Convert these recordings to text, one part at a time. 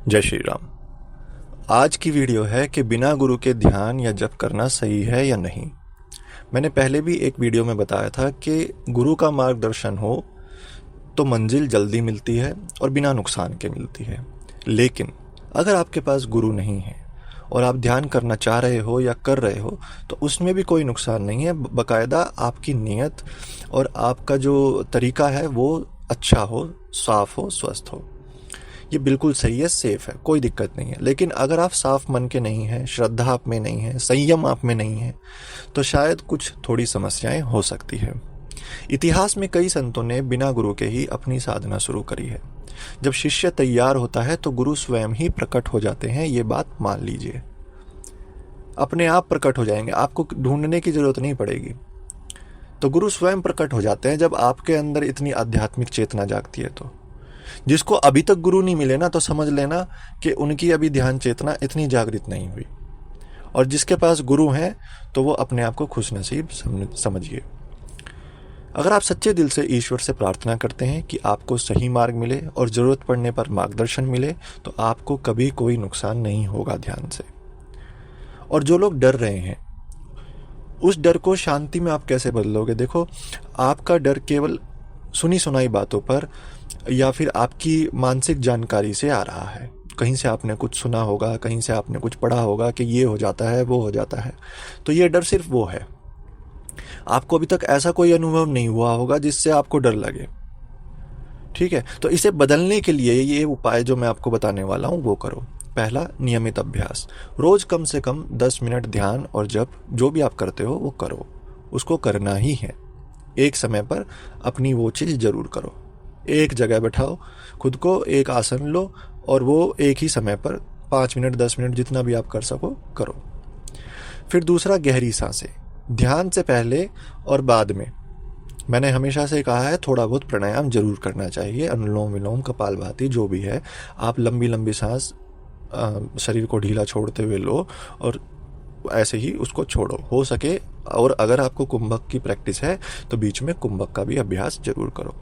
जय श्री राम। आज की वीडियो है कि बिना गुरु के ध्यान या जप करना सही है या नहीं। मैंने पहले भी एक वीडियो में बताया था कि गुरु का मार्गदर्शन हो तो मंजिल जल्दी मिलती है और बिना नुकसान के मिलती है। लेकिन अगर आपके पास गुरु नहीं है और आप ध्यान करना चाह रहे हो या कर रहे हो तो उसमें भी कोई नुकसान नहीं है। बाकायदा आपकी नीयत और आपका जो तरीका है वो अच्छा हो, साफ हो, स्वस्थ हो, ये बिल्कुल सही है, सेफ है, कोई दिक्कत नहीं है। लेकिन अगर आप साफ मन के नहीं हैं, श्रद्धा आप में नहीं है, संयम आप में नहीं है, तो शायद कुछ थोड़ी समस्याएं हो सकती है। इतिहास में कई संतों ने बिना गुरु के ही अपनी साधना शुरू करी है। जब शिष्य तैयार होता है तो गुरु स्वयं ही प्रकट हो जाते हैं, ये बात मान लीजिए। अपने आप प्रकट हो जाएंगे, आपको ढूंढने की जरूरत नहीं पड़ेगी। तो गुरु स्वयं प्रकट हो जाते हैं जब आपके अंदर इतनी आध्यात्मिक चेतना जागती है। तो जिसको अभी तक गुरु नहीं मिले ना, तो समझ लेना कि उनकी अभी ध्यान चेतना इतनी जागृत नहीं हुई। और जिसके पास गुरु हैं तो वो अपने आप को खुशनसीब समझिए। अगर आप सच्चे दिल से ईश्वर से प्रार्थना करते हैं कि आपको सही मार्ग मिले और जरूरत पड़ने पर मार्गदर्शन मिले, तो आपको कभी कोई नुकसान नहीं होगा ध्यान से। और जो लोग डर रहे हैं, उस डर को शांति में आप कैसे बदलोगे? देखो, आपका डर केवल सुनी सुनाई बातों पर या फिर आपकी मानसिक जानकारी से आ रहा है। कहीं से आपने कुछ सुना होगा, कहीं से आपने कुछ पढ़ा होगा कि ये हो जाता है, वो हो जाता है। तो ये डर सिर्फ वो है। आपको अभी तक ऐसा कोई अनुभव नहीं हुआ होगा जिससे आपको डर लगे। ठीक है, तो इसे बदलने के लिए ये उपाय जो मैं आपको बताने वाला हूं वो करो। पहला, नियमित अभ्यास। रोज कम से कम 10 मिनट ध्यान और जप जो भी आप करते हो वो करो। उसको करना ही है। एक समय पर अपनी वो चीज जरूर करो। एक जगह बैठाओ खुद को, एक आसन लो और वो एक ही समय पर 5 मिनट 10 मिनट जितना भी आप कर सको करो। फिर दूसरा, गहरी सांसें। ध्यान से पहले और बाद में मैंने हमेशा से कहा है थोड़ा बहुत प्राणायाम जरूर करना चाहिए। अनुलोम विलोम, कपालभाति, जो भी है, आप लंबी लंबी सांस शरीर को ढीला छोड़ते हुए लो और ऐसे ही उसको छोड़ो हो सके। और अगर आपको कुंभक की प्रैक्टिस है तो बीच में कुंभक का भी अभ्यास जरूर करो।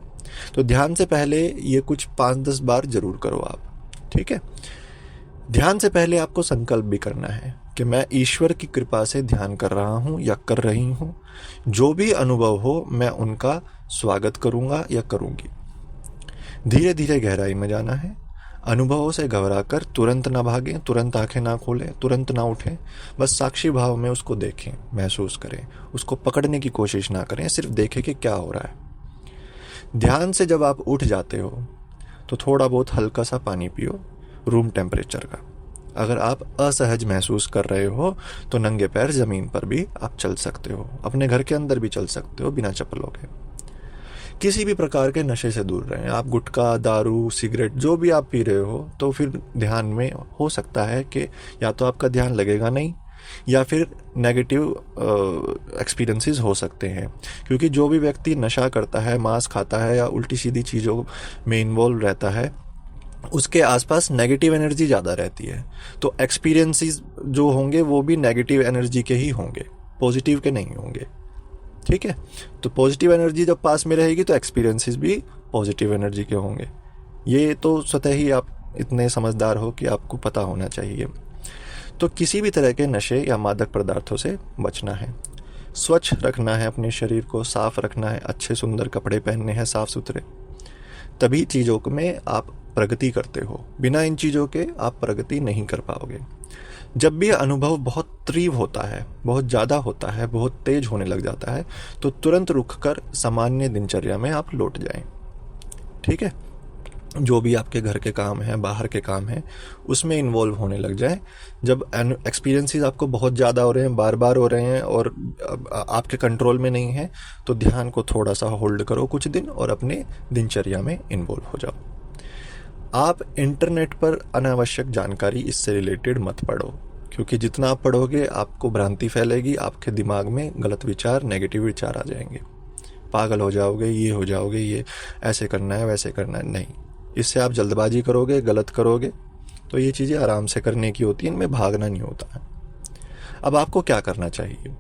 तो ध्यान से पहले ये कुछ 5-10 बार जरूर करो आप। ठीक है, ध्यान से पहले आपको संकल्प भी करना है कि मैं ईश्वर की कृपा से ध्यान कर रहा हूं या कर रही हूं। जो भी अनुभव हो मैं उनका स्वागत करूंगा या करूंगी। धीरे धीरे गहराई में जाना है। अनुभवों से घबराकर तुरंत ना भागें, तुरंत आंखें ना खोलें, तुरंत ना उठें। बस साक्षी भाव में उसको देखें, महसूस करें। उसको पकड़ने की कोशिश ना करें, सिर्फ देखें कि क्या हो रहा है। ध्यान से जब आप उठ जाते हो तो थोड़ा बहुत हल्का सा पानी पियो, रूम टेम्परेचर का। अगर आप असहज महसूस कर रहे हो तो नंगे पैर जमीन पर भी आप चल सकते हो, अपने घर के अंदर भी चल सकते हो बिना चप्पलों के। किसी भी प्रकार के नशे से दूर रहें। आप गुटखा, दारू, सिगरेट जो भी आप पी रहे हो तो फिर ध्यान में हो सकता है कि या तो आपका ध्यान लगेगा नहीं या फिर नेगेटिव एक्सपीरियंसेस हो सकते हैं। क्योंकि जो भी व्यक्ति नशा करता है, मांस खाता है या उल्टी सीधी चीज़ों में इन्वॉल्व रहता है, उसके आसपास नेगेटिव एनर्जी ज़्यादा रहती है। तो एक्सपीरियंसेस जो होंगे वो भी नेगेटिव एनर्जी के ही होंगे, पॉजिटिव के नहीं होंगे। ठीक है, तो पॉजिटिव एनर्जी जब पास में रहेगी तो एक्सपीरियंसेस भी पॉजिटिव एनर्जी के होंगे। ये तो स्वतः ही आप इतने समझदार हो कि आपको पता होना चाहिए। तो किसी भी तरह के नशे या मादक पदार्थों से बचना है। स्वच्छ रखना है अपने शरीर को, साफ रखना है, अच्छे सुंदर कपड़े पहनने हैं, साफ सुथरे। तभी चीज़ों में आप प्रगति करते हो। बिना इन चीज़ों के आप प्रगति नहीं कर पाओगे। जब भी अनुभव बहुत तीव्र होता है, बहुत ज़्यादा होता है, बहुत तेज होने लग जाता है, तो तुरंत रुककर सामान्य दिनचर्या में आप लौट जाएं। ठीक है, जो भी आपके घर के काम हैं, बाहर के काम हैं, उसमें इन्वॉल्व होने लग जाए। जब एक्सपीरियंसेस आपको बहुत ज़्यादा हो रहे हैं, बार बार हो रहे हैं और आपके कंट्रोल में नहीं है, तो ध्यान को थोड़ा सा होल्ड करो कुछ दिन और अपने दिनचर्या में इन्वॉल्व हो जाओ। आप इंटरनेट पर अनावश्यक जानकारी इससे रिलेटेड मत पढ़ो, क्योंकि जितना आप पढ़ोगे आपको भ्रांति फैलेगी, आपके दिमाग में गलत विचार, नेगेटिव विचार आ जाएंगे। पागल हो जाओगे, ये हो जाओगे, ये ऐसे करना है, वैसे करना है। नहीं, इससे आप जल्दबाजी करोगे, गलत करोगे। तो ये चीज़ें आराम से करने की होती हैं, इनमें भागना नहीं होता है। अब आपको क्या करना चाहिए?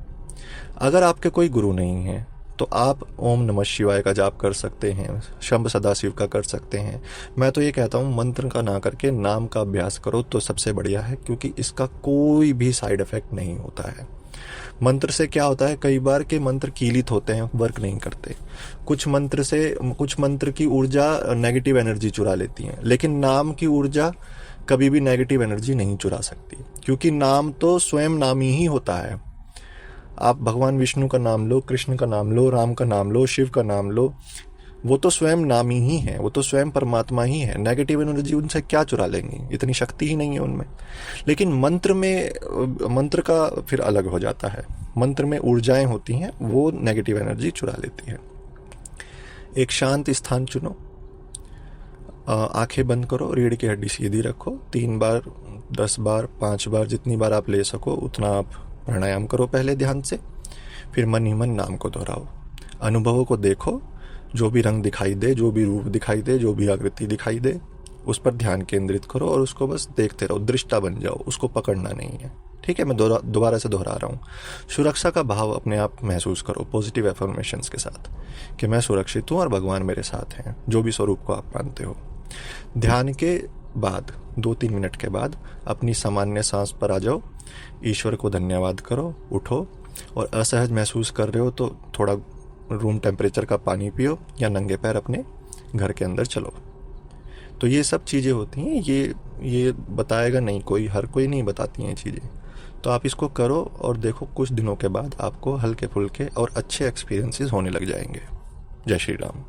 अगर आपके कोई गुरु नहीं है तो आप ओम नमः शिवाय का जाप कर सकते हैं, शंभ सदाशिव का कर सकते हैं। मैं तो ये कहता हूँ मंत्र का ना करके नाम का अभ्यास करो तो सबसे बढ़िया है, क्योंकि इसका कोई भी साइड इफेक्ट नहीं होता है। मंत्र से क्या होता है, कई बार के मंत्र कीलित होते हैं, वर्क नहीं करते। कुछ मंत्र की ऊर्जा नेगेटिव एनर्जी चुरा लेती है, लेकिन नाम की ऊर्जा कभी भी नेगेटिव एनर्जी नहीं चुरा सकती, क्योंकि नाम तो स्वयं नामी ही होता है। आप भगवान विष्णु का नाम लो, कृष्ण का नाम लो, राम का नाम लो, शिव का नाम लो, वो तो स्वयं नामी ही है, वो तो स्वयं परमात्मा ही है। नेगेटिव एनर्जी उनसे क्या चुरा लेंगी, इतनी शक्ति ही नहीं है उनमें। लेकिन मंत्र का फिर अलग हो जाता है। मंत्र में ऊर्जाएं होती हैं, वो नेगेटिव एनर्जी चुरा लेती है। एक शांत स्थान चुनो, आंखें बंद करो, रीढ़ की हड्डी सीधी रखो, 3 बार, 10 बार, 5 बार, जितनी बार आप ले सको उतना आप प्राणायाम करो पहले ध्यान से। फिर मन ही मन नाम को दोहराओ, अनुभवों को देखो, जो भी रंग दिखाई दे, जो भी रूप दिखाई दे, जो भी आकृति दिखाई दे, उस पर ध्यान केंद्रित करो और उसको बस देखते रहो, दृष्टा बन जाओ, उसको पकड़ना नहीं है। ठीक है, मैं दोबारा से दोहरा रहा हूँ। सुरक्षा का भाव अपने आप महसूस करो पॉजिटिव एफर्मेशंस के साथ, कि मैं सुरक्षित हूँ और भगवान मेरे साथ हैं, जो भी स्वरूप को आप मानते हो। ध्यान के बाद 2-3 मिनट के बाद अपनी सामान्य सांस पर आ जाओ, ईश्वर को धन्यवाद करो, उठो, और असहज महसूस कर रहे हो तो थोड़ा रूम टेम्परेचर का पानी पियो या नंगे पैर अपने घर के अंदर चलो। तो ये सब चीज़ें होती हैं, ये बताएगा नहीं कोई, हर कोई नहीं बताती हैं चीज़ें। तो आप इसको करो और देखो, कुछ दिनों के बाद आपको हल्के फुल्के और अच्छे एक्सपीरियंसेस होने लग जाएंगे। जय श्री राम।